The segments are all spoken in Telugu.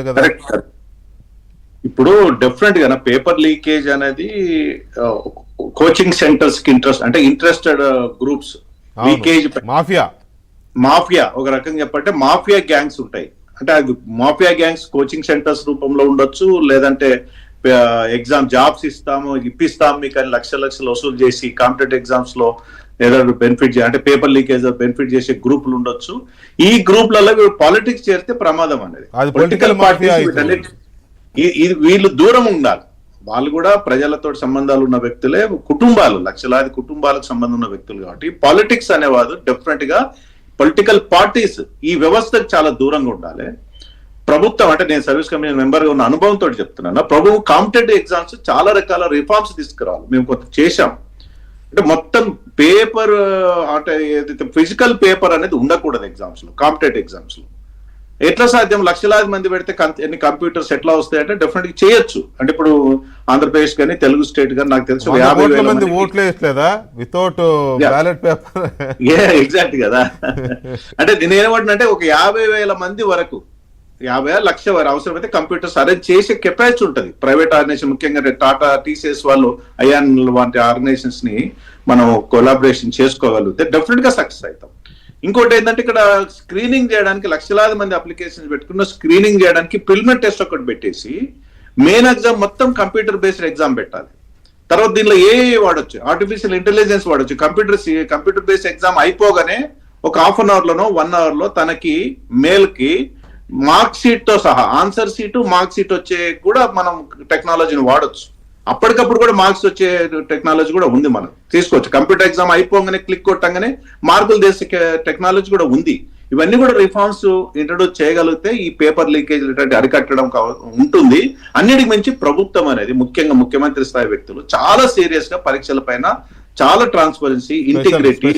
కదా. ఇప్పుడు డెఫినెట్ గా పేపర్ లీకేజ్ అనేది కోచింగ్ సెంటర్స్ కి interested groups leakage mafia mafia ఒక రకంగా చెప్పంటే మాఫియా గ్యాంగ్స్ ఉంటాయి. అంటే అది మాఫియా గ్యాంగ్స్ కోచింగ్ సెంటర్స్ రూపంలో ఉండొచ్చు, లేదంటే ఎగ్జామ్ జాబ్స్ ఇప్పిస్తాము మీకు అని లక్షలు వసూలు చేసి కాంపిటేటివ్ ఎగ్జామ్స్ లో ఏదో బెనిఫిట్ అంటే పేపర్ లీకేజ్ బెనిఫిట్ చేసే గ్రూపులు ఉండొచ్చు. ఈ గ్రూప్లలో పాలిటిక్స్ చేస్తే ప్రమాదం అనేది. పొలిటికల్ పార్టీస్ వీళ్ళు దూరం ఉండాలి. వాళ్ళు కూడా ప్రజలతో సంబంధాలు ఉన్న వ్యక్తులే, కుటుంబాలు లక్షలాది కుటుంబాలకు సంబంధం ఉన్న వ్యక్తులు. కాబట్టి పాలిటిక్స్ అనేవాడు డెఫినెట్ గా పొలిటికల్ పార్టీస్ ఈ వ్యవస్థకు చాలా దూరంగా ఉండాలి. ప్రభుత్వం అంటే నేను సర్వీస్ కమిషన్ మెంబర్ గా ఉన్న అనుభవంతో చెప్తున్నాను, ప్రభుత్వం కాంపిటేటివ్ ఎగ్జామ్స్ చాలా రకాల రిఫార్మ్స్ తీసుకురావాలి. మేము కొంత చేశాం. అంటే మొత్తం పేపర్ అంటే ఏదైతే ఫిజికల్ పేపర్ అనేది ఉండకూడదు ఎగ్జామ్స్ లో, కాంపిటేటివ్ ఎగ్జామ్స్ లో. ఎట్లా సాధ్యం? లక్షలాది మంది పెడితే ఎన్ని కంప్యూటర్స్ ఎట్లా వస్తాయంటే డెఫినెట్ గా చేయొచ్చు. అంటే ఇప్పుడు ఆంధ్రప్రదేశ్ కానీ తెలుగు స్టేట్ కానీ నాకు తెలిసి 50,000 మంది ఓట్లు వేయట్లేదా వితౌట్ బ్యాలెట్ పేపర్? ఎగ్జాక్ట్ కదా. అంటే నేను ఏమంటున్నా ఒక 50,000 మంది వరకు 50,000 లక్ష వరకు అవసరమైతే కంప్యూటర్స్ అరేంజ్ చేసే కెపాసిటీ ఉంటుంది. ప్రైవేట్ ఆర్గనైజేషన్ ముఖ్యంగా టాటా టీసీఎస్ వాళ్ళు అయాన్ వంటి ఆర్గనైజేషన్స్ ని మనం కొలాబరేషన్ చేసుకోగలిగితే డెఫినెట్ గా సక్సెస్ అవుతాం. ఇంకోటి ఏంటంటే ఇక్కడ స్క్రీనింగ్ చేయడానికి లక్షలాది మంది అప్లికేషన్స్ పెట్టుకున్న స్క్రీనింగ్ చేయడానికి ప్రిలిమినరీ టెస్ట్ ఒకటి పెట్టేసి మెయిన్ ఎగ్జామ్ మొత్తం కంప్యూటర్ బేస్డ్ ఎగ్జామ్ పెట్టాలి. తర్వాత దీనిలో వాడొచ్చు, ఆర్టిఫిషియల్ ఇంటెలిజెన్స్ వాడొచ్చు. కంప్యూటర్ బేస్డ్ ఎగ్జామ్ అయిపోగానే ఒక హాఫ్ అన్ అవర్ లోనో 1 hour లో తనకి మెయిల్ కి మార్క్ షీట్ తో సహా ఆన్సర్ షీట్ మార్క్ షీట్ వచ్చే కూడా మనం టెక్నాలజీని వాడొచ్చు. అప్పటికప్పుడు కూడా మార్క్స్ వచ్చే టెక్నాలజీ కూడా ఉంది, మనం తీసుకోవచ్చు. కంప్యూటర్ ఎగ్జామ్ అయిపోగానే క్లిక్ కొట్టంగానే మార్కులు చేసే టెక్నాలజీ కూడా ఉంది. ఇవన్నీ కూడా రిఫార్మ్స్ ఇంట్రడ్యూస్ చేయగలిగితే ఈ పేపర్ లీకేజ్ అరికట్టడం ఉంటుంది. అన్నిటికి మించి ప్రభుత్వం అనేది ముఖ్యంగా ముఖ్యమంత్రి స్థాయి వ్యక్తులు చాలా సీరియస్ గా పరీక్షల పైన చాలా transparency, integrity,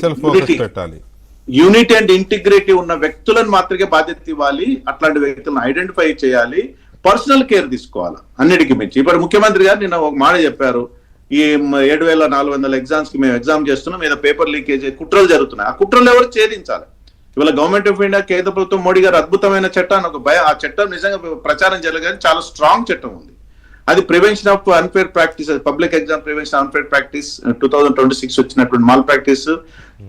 unity and integrity ఉన్న వ్యక్తులను మాత్రమే బాధ్యత ఇవ్వాలి. అట్లాంటి వ్యక్తులను ఐడెంటిఫై చేయాలి, పర్సనల్ కేర్ తీసుకోవాలి. అన్నిటికీ మించి ఇప్పుడు ముఖ్యమంత్రి గారు నిన్న ఒక మాట చెప్పారు, ఈ 7,400 ఎగ్జామ్స్ కి మేము ఎగ్జామ్ చేస్తున్నాం, మీద పేపర్ లీకేజ్ కుట్రలు జరుగుతున్నాయి. ఆ కుట్రలు ఎవరు ఛేదించాలి? ఇవాళ గవర్నమెంట్ ఆఫ్ ఇండియా కేంద్ర ప్రభుత్వం మోడీ గారు అద్భుతమైన చట్టాన్ని ఆ చట్టం నిజంగా ప్రచారం జరగాలి. చాలా స్ట్రాంగ్ చట్టం ఉంది. అది prevention of unfair practice, public exam prevention unfair practice 2026 వచ్చినటువంటి మాల్ ప్రాక్టీస్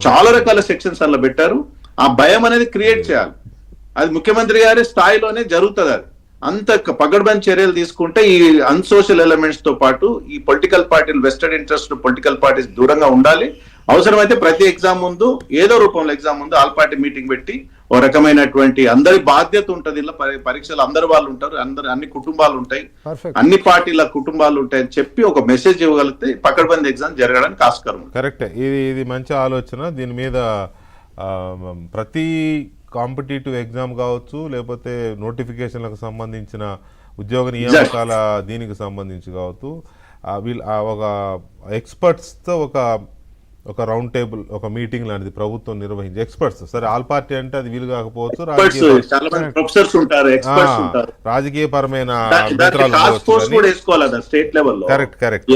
చాలా రకాల సెక్షన్స్ అలా పెట్టారు. ఆ భయం అనేది క్రియేట్ చేయాలి. అది ముఖ్యమంత్రి గారి స్థాయిలోనే జరుగుతుంది. అది అంత పగడ్బందీ చర్యలు తీసుకుంటే ఈ అన్సోషల్ ఎలిమెంట్స్ తో పాటు ఈ పొలిటికల్ పార్టీలు, వెస్టెడ్ ఇంట్రెస్ట్ పొలిటికల్ పార్టీస్ దూరంగా ఉండాలి. అవసరమైతే ప్రతి ఎగ్జామ్ ముందు ఏదో రూపంలో ఎగ్జామ్ ముందు ఆల్ పార్టీ మీటింగ్ పెట్టి ఓ రకమైనటువంటి అందరి బాధ్యత ఉంటుంది. ఇలా పరీక్షలు అందరు వాళ్ళు ఉంటారు, అన్ని కుటుంబాలు ఉంటాయి, అన్ని పార్టీల కుటుంబాలు ఉంటాయని చెప్పి ఒక మెసేజ్ ఇవ్వగలిగితే పకడ్బందీ ఎగ్జామ్ జరగడానికి ఆస్కారం. కరెక్ట్. ఇది మంచి ఆలోచన. దీని మీద ప్రతి కాంపిటేటివ్ ఎగ్జామ్ కావచ్చు, లేకపోతే నోటిఫికేషన్లకు సంబంధించిన ఉద్యోగ నియామకాల దీనికి సంబంధించి కావచ్చు, వీళ్ళు ఒక ఎక్స్పర్ట్స్తో ఒక రౌండ్ టేబుల్, ఒక మీటింగ్ లాంటిది ప్రభుత్వం నిర్వహించి ఎక్స్పర్ట్స్, సరే ఆల్ పార్టీ అంటే అది వీలు కాకపోవచ్చు, రాజకీయ పరమైన కరెక్ట్.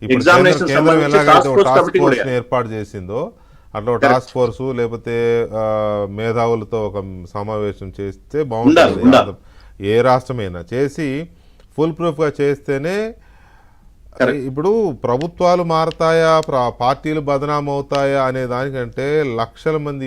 ఇప్పుడు కేంద్రం ఎలాగైతే టాస్క్ ఫోర్స్ ఏర్పాటు చేసిందో అట్లా టాస్క్ ఫోర్సు లేకపోతే మేధావులతో ఒక సమావేశం చేస్తే బాగుంటుంది. ఏ రాష్ట్రమైనా చేసి ఫుల్ ప్రూఫ్ గా చేస్తేనే. ఇప్పుడు ప్రభుత్వాలు మారతాయా, పార్టీలు బదనామవుతాయా అనే దానికంటే లక్షల మంది